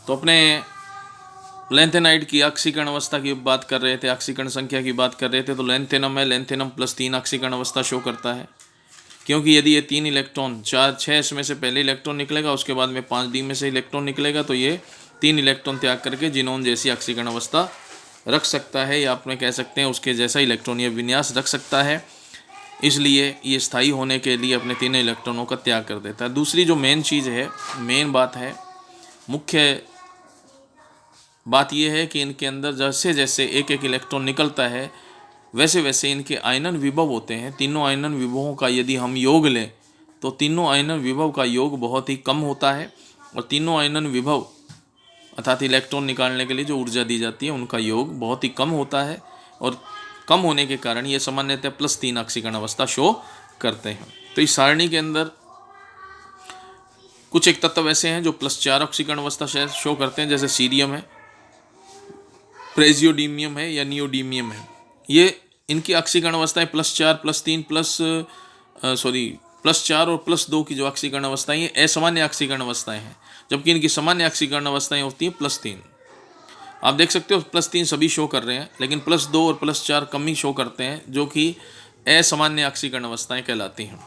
तो अपने लेंथेनाइड की ऑक्सीकरण अवस्था की बात कर रहे थे, ऑक्सीकरण संख्या की बात कर रहे थे। तो लेंथेनम है, लेंथेनम +3 ऑक्सीकरण अवस्था शो करता है, क्योंकि यदि ये 3 इलेक्ट्रॉन 6 इसमें से पहले इलेक्ट्रॉन निकलेगा, उसके बाद में 5d में से इलेक्ट्रॉन निकलेगा, तो ये 3 इलेक्ट्रॉन त्याग करके जिनोन जैसी ऑक्सीकरण अवस्था रख सकता है, या आप में कह सकते हैं उसके जैसा इलेक्ट्रॉनीय विन्यास रख सकता है। इसलिए ये स्थायी होने के लिए अपने तीनों इलेक्ट्रॉनों का त्याग कर देता है। दूसरी जो मेन चीज़ है, मेन बात है, मुख्य बात यह है कि इनके अंदर जैसे जैसे एक एक इलेक्ट्रॉन निकलता है, वैसे वैसे इनके आयनन विभव होते हैं। तीनों आयनन विभवों का यदि हम योग लें तो तीनों आयनन विभव का योग बहुत ही कम होता है, और तीनों आयनन विभव अर्थात इलेक्ट्रॉन निकालने के लिए जो ऊर्जा दी जाती है उनका योग बहुत ही कम होता है, और कम होने के कारण ये सामान्यतः +3 ऑक्सीकरण अवस्था शो करते हैं। तो इस सारणी के अंदर कुछ एक तत्व ऐसे हैं जो +4 ऑक्सीकरण अवस्था शो करते हैं, जैसे सीरियम है, प्रेजियोडीमियम है या नियोडीमियम है। ये इनकी ऑक्सीकरण अवस्थाएं +4 +3 +4 और +2 की जो ऑक्सीकरण अवस्थाएं हैं असामान्य ऑक्सीकरण अवस्थाएं हैं, जबकि इनकी सामान्य ऑक्सीकरण अवस्थाएं होती हैं +3। आप देख सकते हो +3 सभी शो कर रहे हैं, लेकिन +2 और +4 कम ही शो करते हैं, जो कि असामान्य ऑक्सीकरण अवस्थाएं कहलाती हैं।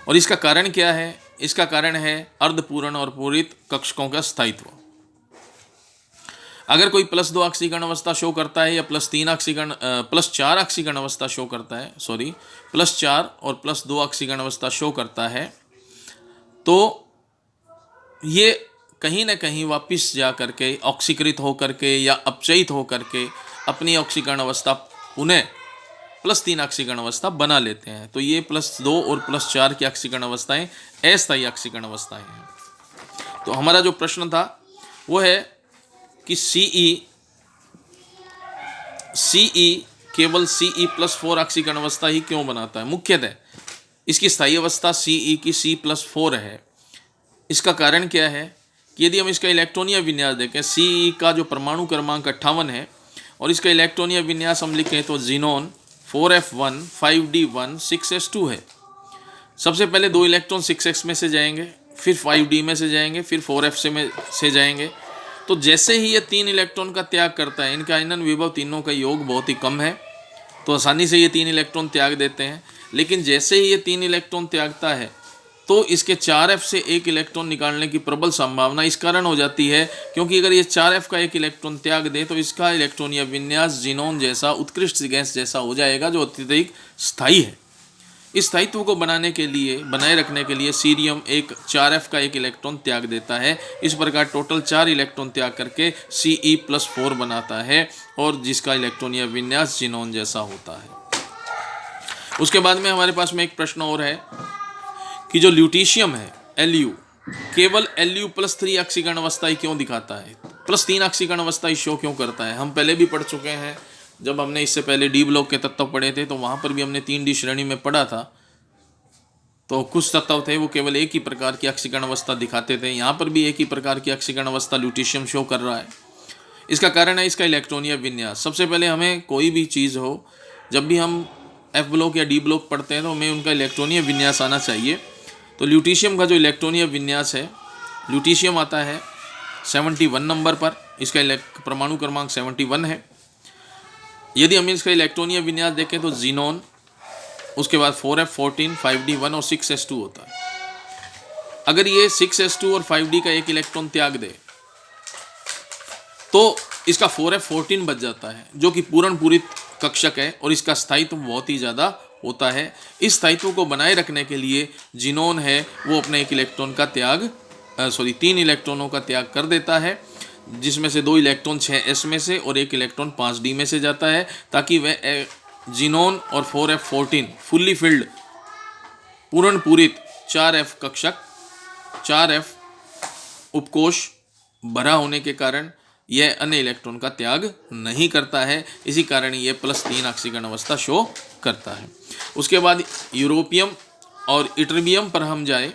और इसका कारण क्या है? इसका कारण है अर्धपूर्ण और पूरित कक्षकों का स्थायित्व। अगर कोई +2 ऑक्सीकरण अवस्था शो करता है या +4 ऑक्सीकरण अवस्था शो करता है, +4 और +2 ऑक्सीकरण अवस्था शो करता है, तो ये कहीं ना कहीं वापस जा करके ऑक्सीकृत होकर के या अपचयित होकर के अपनी ऑक्सीकरण अवस्था पुनः +3 ऑक्सीकरण अवस्था बना लेते हैं। तो ये +2 और +4 की ऑक्सीकरण अवस्थाएं अस्थायी ऑक्सीकरण अवस्थाएं हैं। तो हमारा जो प्रश्न था वो है कि सीई केवल Ce+4 ऑक्सीकरण अवस्था ही क्यों बनाता है? मुख्यतः इसकी स्थायी अवस्था सीई की C+4 है। इसका कारण क्या है कि यदि हम इसका इलेक्ट्रॉनीय विन्यास देखें, सीई का जो परमाणु क्रमांक 58 है और इसका इलेक्ट्रॉनीय विन्यास हम लिखें तो जीनोन 4f1 5d1 6s2 है। सबसे पहले 2 इलेक्ट्रॉन 6s में से जाएंगे, फिर 5d में से जाएंगे, फिर 4f से जाएंगे। तो जैसे ही ये 3 इलेक्ट्रॉन का त्याग करता है, इनका आयनन विभव तीनों का योग बहुत ही कम है, तो आसानी से ये 3 इलेक्ट्रॉन त्याग देते हैं। लेकिन जैसे ही ये 3 इलेक्ट्रॉन त्यागता है तो इसके 4f से एक इलेक्ट्रॉन निकालने की प्रबल संभावना इस कारण हो जाती है क्योंकि अगर ये 4f का एक इलेक्ट्रॉन त्याग दे तो इसका इलेक्ट्रॉनीय विन्यास जिनोन जैसा उत्कृष्ट गैस जैसा हो जाएगा, जो अत्यधिक स्थायी है। इस स्थायित्व को बनाए रखने के लिए सीरियम एक 4f का एक इलेक्ट्रॉन त्याग देता है। इस प्रकार टोटल 4 इलेक्ट्रॉन त्याग करके Ce+4 बनाता है, और जिसका इलेक्ट्रॉनीय विन्यास जिनोन जैसा होता है। उसके बाद में हमारे पास में एक प्रश्न और है कि जो ल्यूटीशियम है Lu केवल Lu+3 ऑक्सीकरण अवस्था ही क्यों दिखाता है, +3 ऑक्सीकरण अवस्था ही शो क्यों करता है? हम पहले भी पढ़ चुके हैं, जब हमने इससे पहले डी ब्लॉक के तत्व पढ़े थे तो वहाँ पर भी हमने 3D श्रेणी में पढ़ा था। तो कुछ तत्व थे वो केवल एक ही प्रकार की ऑक्सीकरण अवस्था दिखाते थे, यहाँ पर भी एक ही प्रकार की ऑक्सीकरण अवस्था ल्यूटीशियम शो कर रहा है। इसका कारण है इसका इलेक्ट्रॉनीय विन्यास। सबसे पहले हमें कोई भी चीज़ हो, जब भी हम F ब्लॉक या डी ब्लॉक पढ़ते हैं तो हमें उनका इलेक्ट्रॉनीय विन्यास आना चाहिए। तो ल्यूटीशियम का जो इलेक्ट्रॉनीय विन्यास है, ल्यूटीशियम आता है 71 नंबर पर, इसका परमाणु क्रमांक 71 है। यदि हम इसका इलेक्ट्रॉनीय विन्यास देखें तो जीनोन, उसके बाद 4f14 5d1 और 6s2 होता है। अगर ये 6s2 और 5d का एक इलेक्ट्रॉन त्याग दे तो इसका 4f14 बच जाता है, जो कि पूर्ण पूरित कक्षक है और इसका स्थायित्व बहुत ही ज़्यादा होता है। इस स्थायित्व को बनाए रखने के लिए जिनोन है वो अपने एक इलेक्ट्रॉन का त्याग 3 इलेक्ट्रॉनों का त्याग कर देता है, जिसमें से 2 इलेक्ट्रॉन 6s में से और 1 इलेक्ट्रॉन 5d में से जाता है, ताकि वह जिनोन और 4f14 फुल्ली फिल्ड पूर्ण पूरित 4f कक्षक 4f उपकोश भरा होने के कारण यह अन्य इलेक्ट्रॉन का त्याग नहीं करता है। इसी कारण यह +3 ऑक्सीकरण अवस्था शो करता है। उसके बाद यूरोपियम और इटर्बियम पर हम जाए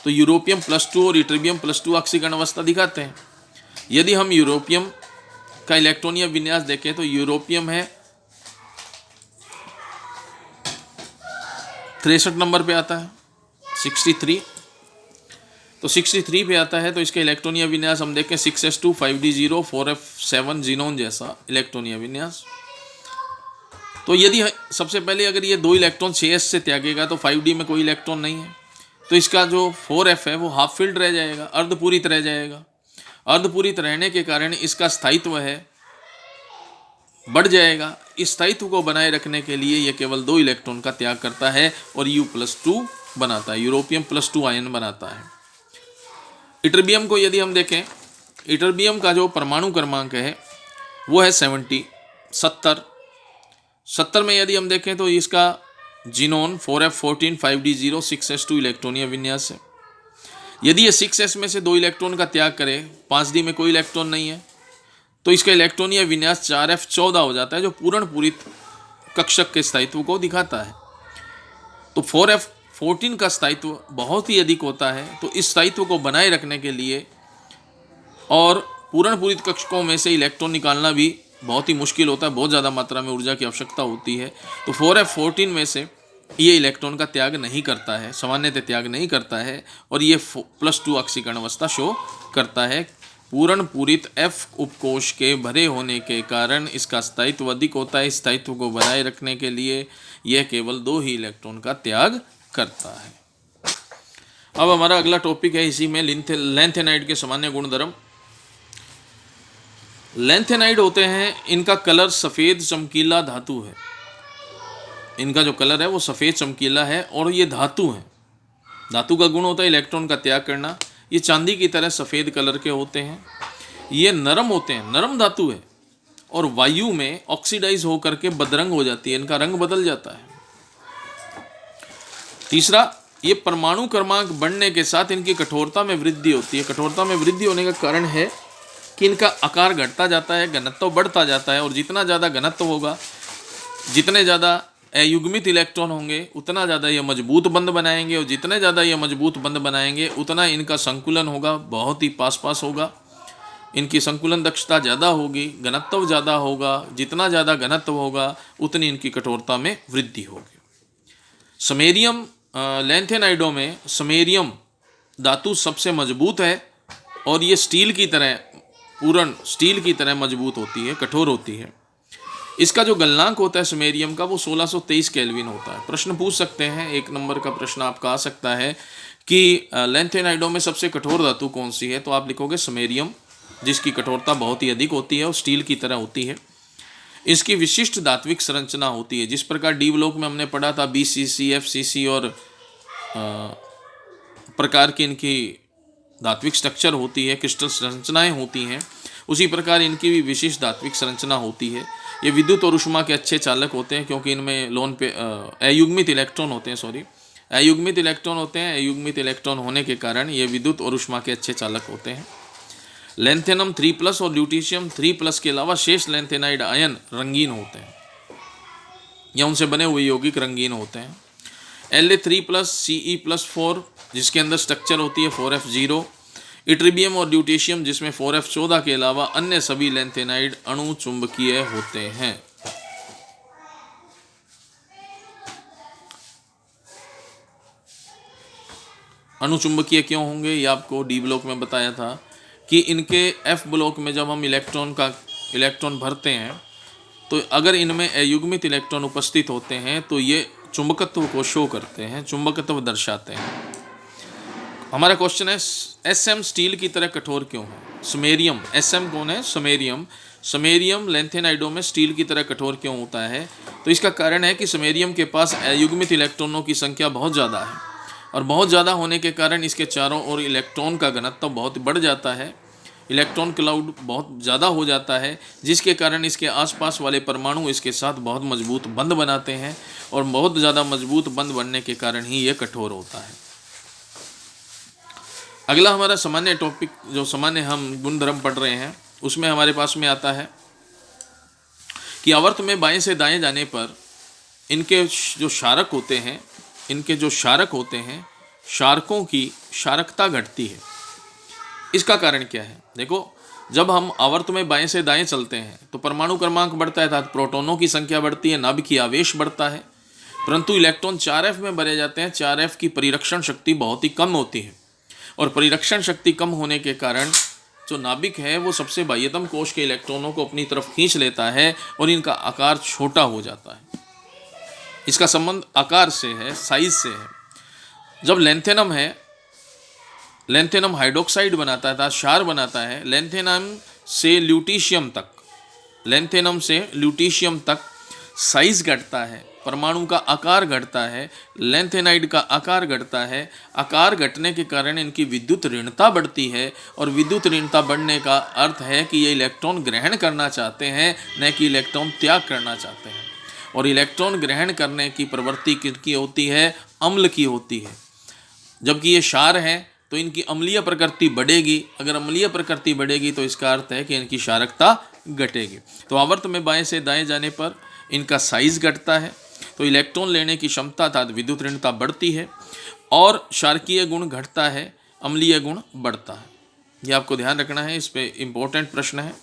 तो यूरोपियम +2 और इटर्बियम +2 ऑक्सीकरण अवस्था दिखाते हैं। यदि हम यूरोपियम का इलेक्ट्रॉनीय विन्यास देखें तो यूरोपियम है 63 नंबर पे आता है 63। तो 63 पे आता है। तो इसका इलेक्ट्रॉनीय विन्यास हम देखें 6s2 5d0 4f7 जीनोन जैसा इलेक्ट्रॉनीय विन्यास। तो यदि सबसे पहले अगर ये 2 इलेक्ट्रॉन 6s से त्यागेगा तो 5d में कोई इलेक्ट्रॉन नहीं है, तो इसका जो 4f है वो हाफ फील्ड रह जाएगा, अर्धपूरित रह जाएगा। अर्धपूरित रहने के कारण इसका स्थायित्व है बढ़ जाएगा। इस स्थायित्व को बनाए रखने के लिए यह केवल 2 इलेक्ट्रॉन का त्याग करता है और U+2 बनाता है, यूरोपियम +2 आयन बनाता है। इटर्बियम को यदि हम देखें, इटर्बियम का जो परमाणु क्रमांक है वो है 70 में यदि हम देखें तो इसका जीनोन 4f14 5d0 6s2 इलेक्ट्रॉनीय विन्यास है। यदि ये 6s में से 2 इलेक्ट्रॉन का त्याग करे, 5d में कोई इलेक्ट्रॉन नहीं है, तो इसका इलेक्ट्रॉनीय विन्यास 4f14 हो जाता है, जो पूर्ण पूरित कक्षक के स्थायित्व को दिखाता है। तो 4f14 का स्थायित्व बहुत ही अधिक होता है। तो इस स्थायित्व को बनाए रखने के लिए और पूर्ण पूरित कक्षकों में से इलेक्ट्रॉन निकालना भी बहुत ही मुश्किल होता है, बहुत ज़्यादा मात्रा में ऊर्जा की आवश्यकता होती है। तो 4f14 में से ये इलेक्ट्रॉन का त्याग नहीं करता है, सामान्यतः त्याग नहीं करता है, और ये +2 ऑक्सीकरण अवस्था शो करता है। पूर्ण पूरित F उपकोश के भरे होने के कारण इसका स्थायित्व अधिक होता है। इस स्थायित्व को बनाए रखने के लिए यह केवल 2 ही इलेक्ट्रॉन का त्याग करता है। अब हमारा अगला टॉपिक है इसी में लैंथेनाइड के सामान्य गुणधर्म। लैंथेनाइड होते हैं, इनका कलर सफ़ेद चमकीला धातु है। इनका जो कलर है वो सफ़ेद चमकीला है और ये धातु है। धातु का गुण होता है इलेक्ट्रॉन का त्याग करना। ये चांदी की तरह सफ़ेद कलर के होते हैं। ये नरम होते हैं, नरम धातु है, और वायु में ऑक्सीडाइज होकर के बदरंग हो जाती है, इनका रंग बदल जाता है। तीसरा, ये परमाणु क्रमांक बढ़ने के साथ इनकी कठोरता में वृद्धि होती है। कठोरता में वृद्धि होने का कारण है कि इनका आकार घटता जाता है, घनत्व बढ़ता जाता है, और जितना ज़्यादा घनत्व होगा, जितने ज़्यादा अयुग्मित इलेक्ट्रॉन होंगे, उतना ज़्यादा ये मजबूत बंध बनाएंगे, और जितने ज़्यादा ये मजबूत बंध बनाएंगे उतना इनका संकुलन होगा बहुत ही पास होगा। इनकी संकुलन दक्षता ज़्यादा होगी, घनत्व ज़्यादा होगा। जितना ज़्यादा घनत्व होगा उतनी इनकी कठोरता में वृद्धि होगी। समेरियम लैंथेनाइडों में समेरियम धातु सबसे मजबूत है, और ये स्टील की तरह, पूर्ण स्टील की तरह मजबूत होती है, कठोर होती है। इसका जो गलनांक होता है समेरियम का वो 1623 केल्विन होता है। प्रश्न पूछ सकते हैं, 1 नंबर का प्रश्न आपका आ सकता है कि लैंथेनाइडों में सबसे कठोर धातु कौन सी है, तो आप लिखोगे समेरियम, जिसकी कठोरता बहुत ही अधिक होती है और स्टील की तरह होती है। इसकी विशिष्ट धात्विक संरचना होती है, जिस प्रकार डी ब्लॉक में हमने पढ़ा था BCC FCC और प्रकार की इनकी धात्विक स्ट्रक्चर होती है, क्रिस्टल संरचनाएं होती हैं, उसी प्रकार इनकी भी विशिष्ट धात्विक संरचना होती है। ये विद्युत और ऊष्मा के अच्छे चालक होते हैं, क्योंकि इनमें अयुग्मित इलेक्ट्रॉन होते हैं। अयुग्मित इलेक्ट्रॉन होते हैं। अयुग्मित इलेक्ट्रॉन होने के कारण ये विद्युत और ऊष्मा के अच्छे चालक होते हैं। लैंथेनम 3+ और ल्यूटीशियम 3+ के अलावा शेष लैंथेनाइड आयन रंगीन होते हैं, या उनसे बने हुए यौगिक रंगीन होते हैं। La3+ Ce+4 जिसके अंदर स्ट्रक्चर होती है 4f0। इट्रिबियम और ल्यूटीशियम जिसमें 4f14 के अलावा अन्य सभी लैंथेनाइड अणु चुंबकीय होते हैं। अणु चुंबकीय क्यों होंगे, ये आपको डी ब्लॉक में बताया था कि इनके F ब्लॉक में जब हम इलेक्ट्रॉन भरते हैं, तो अगर इनमें अयुग्मित इलेक्ट्रॉन उपस्थित होते हैं तो ये चुंबकत्व को शो करते हैं, चुंबकत्व दर्शाते हैं। हमारा क्वेश्चन है SM स्टील की तरह कठोर क्यों है। समेरियम, SM कौन है, समेरियम लैंथेनाइडों में स्टील की तरह कठोर क्यों होता है, तो इसका कारण है कि समेरियम के पास अयुग्मित इलेक्ट्रॉनों की संख्या बहुत ज़्यादा है, और बहुत ज़्यादा होने के कारण इसके चारों ओर इलेक्ट्रॉन का घनत्व बहुत बढ़ जाता है। इलेक्ट्रॉन क्लाउड बहुत ज़्यादा हो जाता है, जिसके कारण इसके आसपास वाले परमाणु इसके साथ बहुत मजबूत बंध बनाते हैं, और बहुत ज़्यादा मजबूत बंध बनने के कारण ही ये कठोर होता है। अगला हमारा सामान्य टॉपिक, जो सामान्य हम गुणधर्म पढ़ रहे हैं, उसमें हमारे पास में आता है कि आवर्त में बाएं से दाएं जाने पर इनके जो क्षारक होते हैं, क्षारकों की क्षारकता घटती है। इसका कारण क्या है, देखो, जब हम आवर्त में बाएं से दाएं चलते हैं तो परमाणु क्रमांक बढ़ता है, अर्थात प्रोटॉनों की संख्या बढ़ती है, नाभिक की आवेश बढ़ता है, परंतु इलेक्ट्रॉन 4f में भरे जाते हैं। 4f की परिरक्षण शक्ति बहुत ही कम होती है, और परिरक्षण शक्ति कम होने के कारण जो नाभिक है वो सबसे बाह्यतम कोश के इलेक्ट्रॉनों को अपनी तरफ खींच लेता है और इनका आकार छोटा हो जाता है। इसका संबंध आकार से है, साइज से है। जब लेंथेनम है, लेंथेनम हाइड्रोक्साइड बनाता है, क्षार बनाता है, लेंथेनम से ल्यूटीशियम तक, लेंथेनम से ल्यूटीशियम तक साइज घटता है, परमाणु का आकार घटता है, लेंथेनाइड का आकार घटता है। आकार घटने के कारण इनकी विद्युत ऋणता बढ़ती है और विद्युत ऋणता बढ़ने का अर्थ है कि ये इलेक्ट्रॉन ग्रहण करना चाहते हैं, न कि इलेक्ट्रॉन त्याग करना चाहते हैं। और इलेक्ट्रॉन ग्रहण करने की प्रवृत्ति किसकी होती है? अम्ल की होती है। जबकि ये क्षार हैं तो इनकी अम्लीय प्रकृति बढ़ेगी। अगर अम्लीय प्रकृति बढ़ेगी तो इसका अर्थ है कि इनकी क्षारकता घटेगी। तो आवर्त में बाएं से दाएं जाने पर इनका साइज घटता है, तो इलेक्ट्रॉन लेने की क्षमता अर्थात विद्युत ऋणता बढ़ती है और क्षारकीय गुण घटता है, अम्लीय गुण बढ़ता है। ये आपको ध्यान रखना है, इस पे इम्पोर्टेंट प्रश्न है।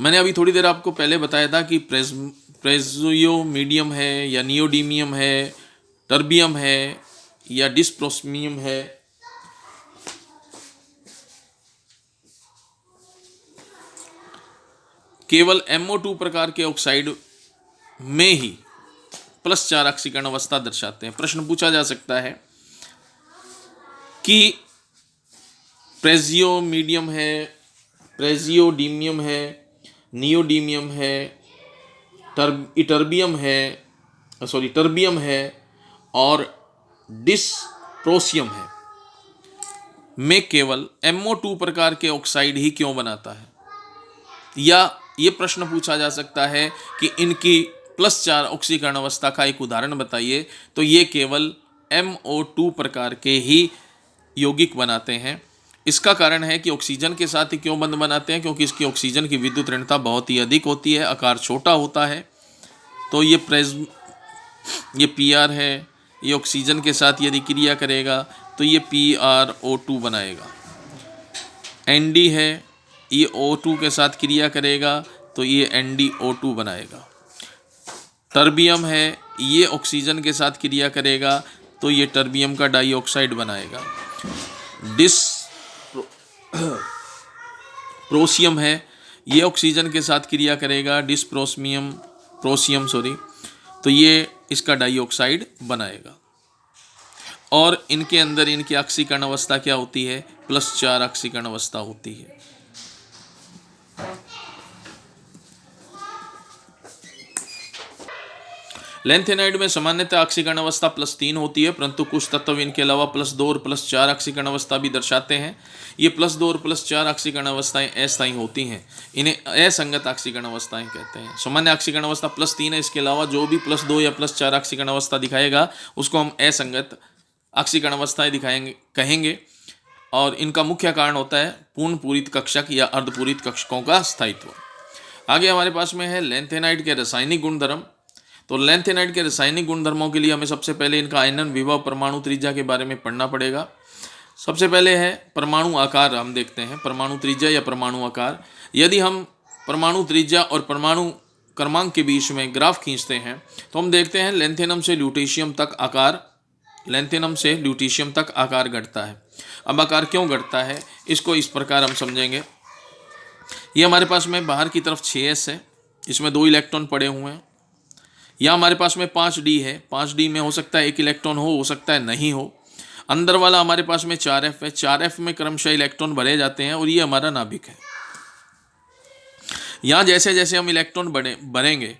मैंने अभी थोड़ी देर आपको पहले बताया था कि प्रेजियोमीडियम है या नियोडीमियम है, टर्बियम है या डिस्प्रोस्मियम है। केवल MO2 प्रकार के ऑक्साइड में ही +4 ऑक्सीकरण अवस्था दर्शाते हैं। प्रश्न पूछा जा सकता है कि प्रेजियोमीडियम है, प्रेजियोडीमियम है, नियोडीमियम है, टर्बियम है और डिस्प्रोसियम है में केवल MO2 प्रकार के ऑक्साइड ही क्यों बनाता है? या ये प्रश्न पूछा जा सकता है कि इनकी +4 ऑक्सीकरण अवस्था का एक उदाहरण बताइए। तो ये केवल MO2 प्रकार के ही यौगिक बनाते हैं। इसका कारण है कि ऑक्सीजन के साथ ही क्यों बंध बनाते हैं? क्योंकि इसकी ऑक्सीजन की विद्युत ऋणता बहुत ही अधिक होती है, आकार छोटा होता है। तो ये PR है, ये ऑक्सीजन के साथ यदि क्रिया करेगा तो ये PrO2 बनाएगा। ND है, ये O2 के साथ क्रिया करेगा तो ये NdO2 बनाएगा। टर्बियम है, ये ऑक्सीजन के साथ क्रिया करेगा तो ये टर्बियम का डाइऑक्साइड बनाएगा। डिस्प्रोसियम है, ये ऑक्सीजन के साथ क्रिया करेगा, प्रोसियम तो ये इसका डाइऑक्साइड बनाएगा। और इनके अंदर इनकी ऑक्सीकरण अवस्था क्या होती है? +4 ऑक्सीकरण अवस्था होती है। लेंथेनाइड में सामान्यतः ऑक्सीकरण अवस्था +3 होती है, परंतु कुछ तत्व इनके अलावा +2 और +4 ऑक्सीकरण अवस्था भी दर्शाते हैं। ये +2 और +4 ऑक्सीकरण अवस्थाएं अस्थायी होती हैं, इन्हें असंगत ऑक्सीकरण अवस्थाएं कहते हैं। सामान्य ऑक्सीकरण अवस्था +3 है, इसके अलावा जो भी +2 या +4 ऑक्सीकरण अवस्था दिखाएगा उसको हम असंगत ऑक्सीकरण अवस्थाएं कहेंगे। और इनका मुख्य कारण होता है पूर्ण पूरित कक्षक या अर्धपूरित कक्षकों का स्थायित्व। आगे हमारे पास में है लेंथेनाइड के रासायनिक गुणधर्म। तो लेंथेनाइड के रासायनिक गुणधर्मों के लिए हमें सबसे पहले इनका आयनन विभव, परमाणु त्रिज्या के बारे में पढ़ना पड़ेगा। सबसे पहले है परमाणु आकार। हम देखते हैं परमाणु त्रिज्या या परमाणु आकार। यदि हम परमाणु त्रिज्या और परमाणु क्रमांक के बीच में ग्राफ खींचते हैं तो हम देखते हैं लेंथेनम से ल्यूटीशियम तक आकार घटता है। अब आकार क्यों घटता है इसको इस प्रकार हम समझेंगे। ये हमारे पास में बाहर की तरफ 6s है, इसमें 2 इलेक्ट्रॉन पड़े हुए हैं। यहाँ हमारे पास में 5d है, 5d में हो सकता है 1 इलेक्ट्रॉन हो सकता है नहीं हो। अंदर वाला हमारे पास में 4f है, 4f में क्रमशः इलेक्ट्रॉन भरे जाते हैं और ये हमारा नाभिक है। यहाँ जैसे जैसे हम इलेक्ट्रॉन भरेंगे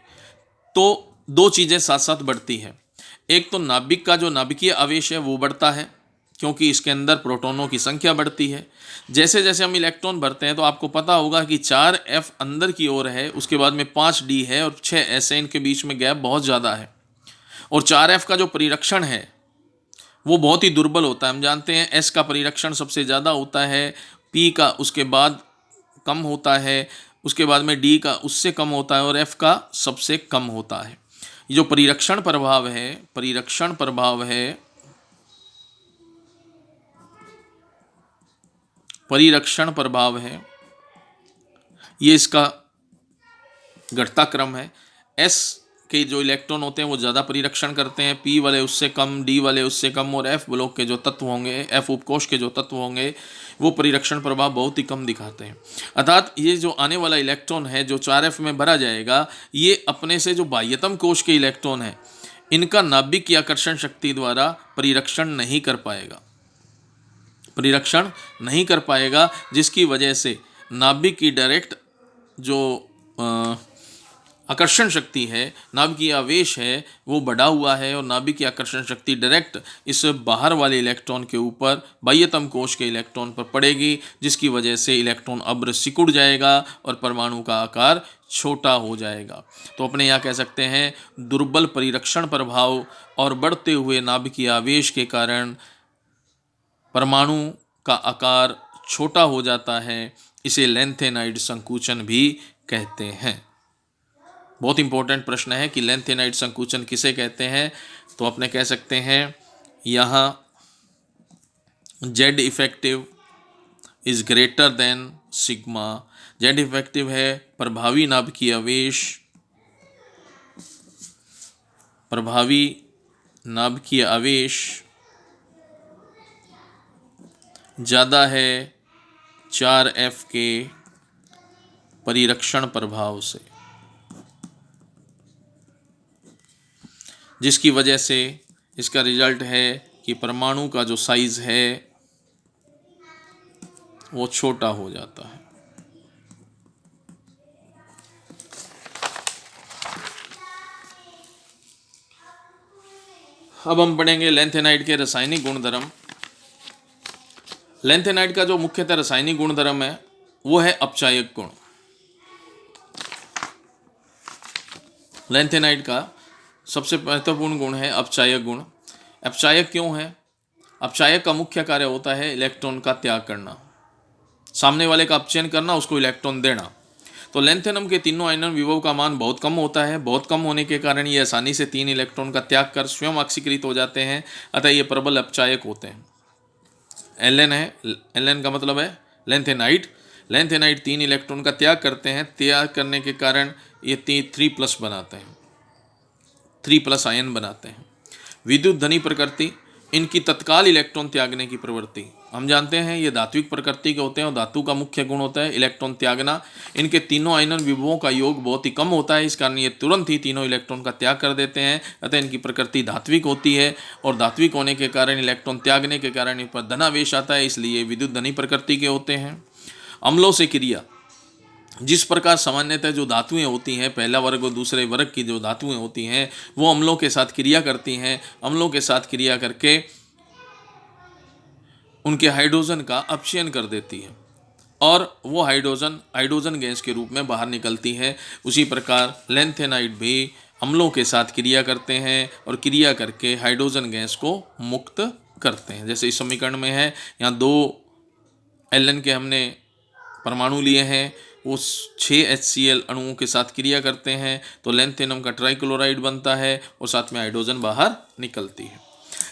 तो 2 चीज़ें साथ साथ बढ़ती हैं। एक तो नाभिक का जो नाभिकीय आवेश है वो बढ़ता है, क्योंकि इसके अंदर प्रोटॉनों की संख्या बढ़ती है। जैसे जैसे हम इलेक्ट्रॉन भरते हैं तो आपको पता होगा कि 4f अंदर की ओर है, उसके बाद में 5d है और 6s है, इनके बीच में गैप बहुत ज़्यादा है। और 4f का जो परिरक्षण है वो बहुत ही दुर्बल होता है। हम जानते हैं s का परिरक्षण सबसे ज़्यादा होता है, p का उसके बाद कम होता है, उसके बाद में d का उससे कम होता है और f का सबसे कम होता है। ये जो परिरक्षण प्रभाव है ये इसका घटता क्रम है। s के जो इलेक्ट्रॉन होते हैं वो ज़्यादा परिरक्षण करते हैं, P वाले उससे कम, D वाले उससे कम, और F ब्लॉक के जो तत्व होंगे, F उपकोष के जो तत्व होंगे वो परिरक्षण प्रभाव बहुत ही कम दिखाते हैं। अर्थात ये जो आने वाला इलेक्ट्रॉन है जो 4F में भरा जाएगा, ये अपने से जो बाह्यतम कोश के इलेक्ट्रॉन है इनका नाभिक की आकर्षण शक्ति द्वारा परिरक्षण नहीं कर पाएगा, परिरक्षण नहीं कर पाएगा, जिसकी वजह से नाभिक की डायरेक्ट जो आकर्षण शक्ति है, नाभिक की आवेश है वो बढ़ा हुआ है, और नाभिक की आकर्षण शक्ति डायरेक्ट इस बाहर वाले इलेक्ट्रॉन के ऊपर, बाह्यतम कोश के इलेक्ट्रॉन पर पड़ेगी, जिसकी वजह से इलेक्ट्रॉन अब्र सिकुड़ जाएगा और परमाणु का आकार छोटा हो जाएगा। तो अपने यहाँ कह सकते हैं दुर्बल परिरक्षण प्रभाव और बढ़ते हुए नाभिकीय आवेश के कारण परमाणु का आकार छोटा हो जाता है। इसे लेंथेनाइड संकुचन भी कहते हैं। बहुत इंपॉर्टेंट प्रश्न है कि लेंथेनाइड संकुचन किसे कहते हैं। तो अपने कह सकते हैं यहाँ Z effective is greater than sigma. Z effective है प्रभावी नाभिकीय आवेश, प्रभावी नाभिकीय आवेश ज़्यादा है 4F के परिरक्षण प्रभाव से, जिसकी वजह से इसका रिजल्ट है कि परमाणु का जो साइज है वो छोटा हो जाता है। अब हम पढ़ेंगे लेंथेनाइड के रासायनिक गुणधर्म। लेंथेनाइड का जो मुख्यतः रासायनिक गुणधर्म है वो है अपचायक गुण। लेंथेनाइड का सबसे महत्वपूर्ण गुण है अपचायक गुण। अपचायक क्यों है? अपचायक का मुख्य कार्य होता है इलेक्ट्रॉन का त्याग करना, सामने वाले का अपचयन करना, उसको इलेक्ट्रॉन देना। तो लेंथेनम के तीनों आयनन विभव का मान बहुत कम होता है। बहुत कम होने के कारण ये आसानी से 3 इलेक्ट्रॉन का त्याग कर स्वयं ऑक्सीकृत हो जाते हैं, अतः ये प्रबल अपचायक होते हैं। Ln है, Ln का मतलब है लेंथेनाइड। लेंथेनाइड 3 इलेक्ट्रॉन का त्याग करते हैं। त्याग करने के कारण ये 3+ बनाते हैं, 3+ आयन बनाते हैं। विद्युत धनी प्रकृति, इनकी तत्काल इलेक्ट्रॉन त्यागने की प्रवृत्ति। हम जानते हैं ये धात्विक प्रकृति के होते हैं और धातु का मुख्य गुण होता है इलेक्ट्रॉन त्यागना। इनके तीनों आयनन विभवों का योग बहुत ही कम होता है, इस कारण ये तुरंत ही तीनों इलेक्ट्रॉन का त्याग कर देते हैं। अतः इनकी प्रकृति धात्विक होती है, और धात्विक होने के कारण इलेक्ट्रॉन त्यागने के कारण इन पर धनावेश आता है, इसलिए विद्युत धनी प्रकृति के होते हैं। अम्लों से क्रिया, जिस प्रकार सामान्यतः जो धातुएं होती हैं, पहला वर्ग और दूसरे वर्ग की जो धातुएं होती हैं वो अम्लों के साथ क्रिया करती हैं। अम्लों के साथ क्रिया करके उनके हाइड्रोजन का अपचयन कर देती है, और वो हाइड्रोजन गैस के रूप में बाहर निकलती है। उसी प्रकार लेंथेनाइड भी अम्लों के साथ क्रिया करते हैं और क्रिया करके हाइड्रोजन गैस को मुक्त करते हैं। जैसे इस समीकरण में है, यहाँ 2 Ln के हमने परमाणु लिए हैं, वो 6 HCl अणुओं के साथ क्रिया करते हैं, तो लेंथेनम का ट्राइक्लोराइड बनता है और साथ में हाइड्रोजन बाहर निकलती है।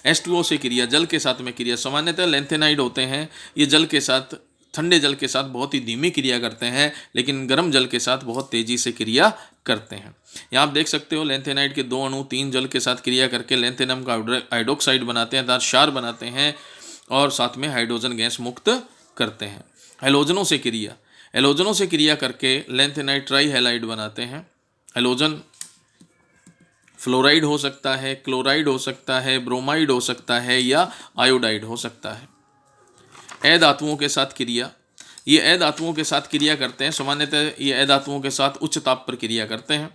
H2O से क्रिया, जल के साथ में क्रिया। सामान्यतः लेंथेनाइड होते हैं ये जल के साथ, ठंडे जल के साथ बहुत ही धीमी क्रिया करते हैं, लेकिन गर्म जल के साथ बहुत तेज़ी से क्रिया करते हैं। यहाँ आप देख सकते हो लेंथेनाइड के 2 अणु 3 जल के साथ क्रिया करके लेंथेनम का हाइड्रोक्साइड बनाते हैं, अर्थात क्षार बनाते हैं, और साथ में हाइड्रोजन गैस मुक्त करते हैं। हैलोजनों से क्रिया, हैलोजनों से क्रिया करके लेंथेनाइड ट्राई हैलाइड बनाते हैं। हैलोजन फ्लोराइड हो सकता है, क्लोराइड हो सकता है, ब्रोमाइड हो सकता है, या आयोडाइड हो सकता है। अधातुओं के साथ क्रिया, ये अधातुओं के साथ क्रिया करते हैं। सामान्यतः ये अधातुओं के साथ उच्च ताप पर क्रिया करते हैं।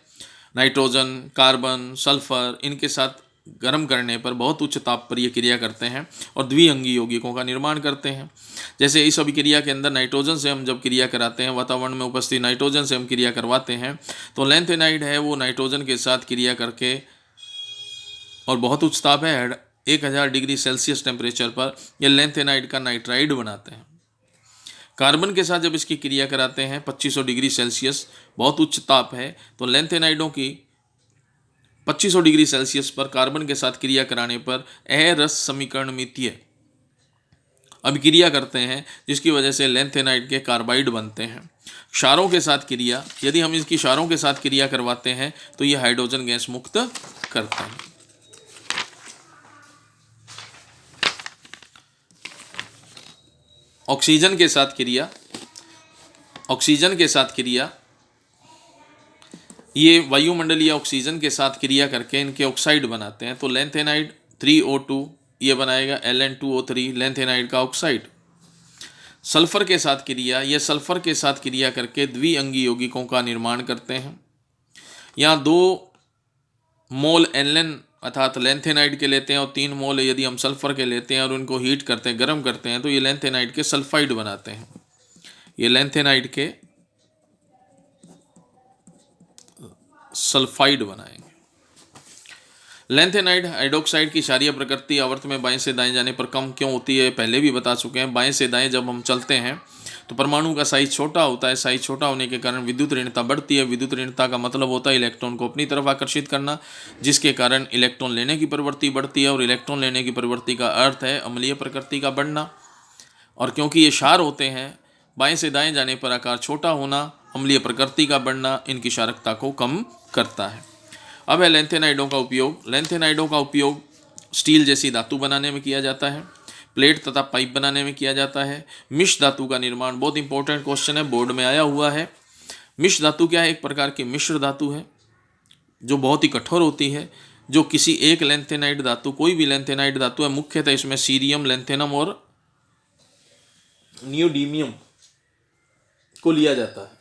नाइट्रोजन, कार्बन, सल्फर, इनके साथ गर्म करने पर बहुत उच्च ताप पर ये क्रिया करते हैं और द्विअंगी यौगिकों का निर्माण करते हैं। जैसे इस अभिक्रिया के अंदर नाइट्रोजन से हम जब क्रिया कराते हैं, वातावरण में उपस्थित नाइट्रोजन से हम क्रिया करवाते हैं, तो लेंथेनाइड है वो नाइट्रोजन के साथ क्रिया करके, और बहुत उच्च ताप है 1000 डिग्री सेल्सियस टेम्परेचर पर, यह लेंथेनाइड का नाइट्राइड बनाते हैं। कार्बन के साथ जब इसकी क्रिया कराते हैं 2500 डिग्री सेल्सियस, बहुत उच्च ताप है, तो लेंथेनाइडों की 2500 डिग्री सेल्सियस पर कार्बन के साथ क्रिया कराने पर अरस समीकरण मितीय अभिक्रिया करते हैं, जिसकी वजह से लैंथेनाइड के कार्बाइड बनते हैं। क्षारों के साथ क्रिया, यदि हम इसकी क्षारों के साथ क्रिया करवाते हैं तो ये हाइड्रोजन गैस मुक्त करते हैं। ऑक्सीजन के साथ क्रिया, ऑक्सीजन के साथ क्रिया, ये वायुमंडलीय ऑक्सीजन के साथ क्रिया करके इनके ऑक्साइड बनाते हैं। तो लैंथेनाइड 3O2 ये बनाएगा Ln2O3, लैंथेनाइड का ऑक्साइड। सल्फर के साथ क्रिया, ये सल्फर के साथ क्रिया करके द्विअंगी यौगिकों का निर्माण करते हैं। यहाँ 2 मोल एनलेन अर्थात लैंथेनाइड के लेते हैं और 3 मोल यदि हम सल्फर के लेते हैं और उनको हीट करते हैं, गर्म करते हैं, तो ये लैंथेनाइड के सल्फाइड बनाते हैं। ये लैंथेनाइड के सल्फाइड बनाएंगे। लैंथेनाइड हाइड्रोक्साइड की क्षारीय प्रकृति आवर्त में बाएं से दाएं जाने पर कम क्यों होती है, पहले भी बता चुके हैं। बाएं से दाएं जब हम चलते हैं तो परमाणु का साइज छोटा होता है। साइज छोटा होने के कारण विद्युत ऋणता बढ़ती है। विद्युत ऋणता का मतलब होता है इलेक्ट्रॉन को अपनी तरफ आकर्षित करना, जिसके कारण इलेक्ट्रॉन लेने की प्रवृत्ति बढ़ती है। और इलेक्ट्रॉन लेने की प्रवृत्ति का अर्थ है अम्लीय प्रकृति का बढ़ना। और क्योंकि ये क्षार होते हैं, बाएं से दाएं जाने पर आकार छोटा होना, अम्लीय प्रकृति का बढ़ना इनकी क्षारकता को कम करता है। अब है लैंथेनाइडों का उपयोग। लैंथेनाइडों का उपयोग स्टील जैसी धातु बनाने में किया जाता है, प्लेट तथा पाइप बनाने में किया जाता है। मिश्र धातु का निर्माण, बहुत इंपॉर्टेंट क्वेश्चन है, बोर्ड में आया हुआ है। मिश्र धातु क्या है? एक प्रकार की मिश्र धातु है जो बहुत ही कठोर होती है, जो किसी एक लैंथेनाइड धातु, कोई भी लैंथेनाइड धातु है, मुख्यतः इसमें सीरियम, लैंथेनम और नियोडीमियम को लिया जाता है।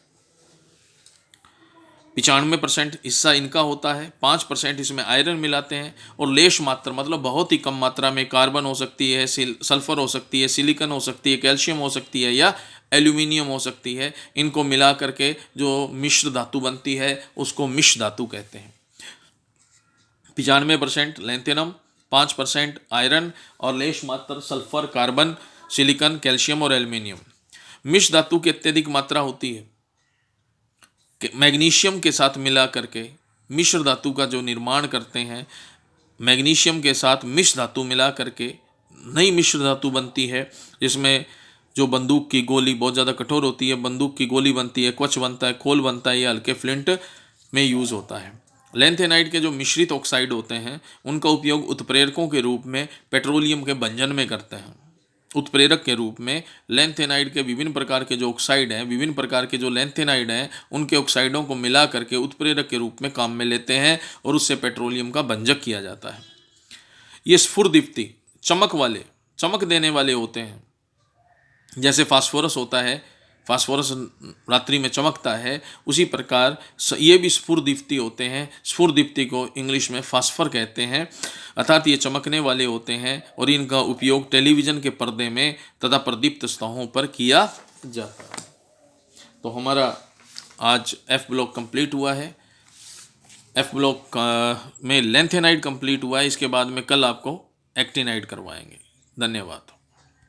95% हिस्सा इनका होता है, 5% इसमें आयरन मिलाते हैं और लेश मात्रा मतलब बहुत ही कम मात्रा में कार्बन हो सकती है, सल्फर हो सकती है, सिलिकॉन हो सकती है, कैल्शियम हो सकती है या एल्यूमिनियम हो सकती है। इनको मिला करके जो मिश्र धातु बनती है उसको मिश्र धातु कहते हैं। 95% लैंथेनम, 5% आयरन और लेश मात्रा सल्फर, कार्बन, सिलिकॉन, कैल्शियम और एल्यूमिनियम। मिश्र धातु की अत्यधिक मात्रा होती है। मैग्नीशियम के साथ मिला करके मिश्र धातु का जो निर्माण करते हैं, मैग्नीशियम के साथ मिश्र धातु मिला करके नई मिश्र धातु बनती है, जिसमें जो बंदूक की गोली बहुत ज़्यादा कठोर होती है, बंदूक की गोली बनती है, कवच बनता है, खोल बनता है, या हल्के फ्लिंट में यूज़ होता है। लैंथेनाइड के जो मिश्रित ऑक्साइड होते हैं उनका उपयोग उत्प्रेरकों के रूप में पेट्रोलियम के बंधन में करते हैं। उत्प्रेरक के रूप में लैंथेनाइड के विभिन्न प्रकार के जो ऑक्साइड हैं, विभिन्न प्रकार के जो लैंथेनाइड हैं, उनके ऑक्साइडों को मिला करके उत्प्रेरक के रूप में काम में लेते हैं और उससे पेट्रोलियम का भंजक किया जाता है। ये स्फुरदीप्ति, चमक वाले, चमक देने वाले होते हैं। जैसे फास्फोरस होता है, फास्फोरस रात्रि में चमकता है, उसी प्रकार ये भी स्फुरदीप्ति होते हैं। स्फुरदीप्ति को इंग्लिश में फास्फर कहते हैं, अर्थात ये चमकने वाले होते हैं और इनका उपयोग टेलीविज़न के पर्दे में तथा प्रदीप्त सतहों पर किया जाता है। तो हमारा आज एफ ब्लॉक कंप्लीट हुआ है। एफ ब्लॉक में लैंथेनाइड कंप्लीट हुआ है। इसके बाद में कल आपको एक्टिनाइड करवाएंगे। धन्यवाद।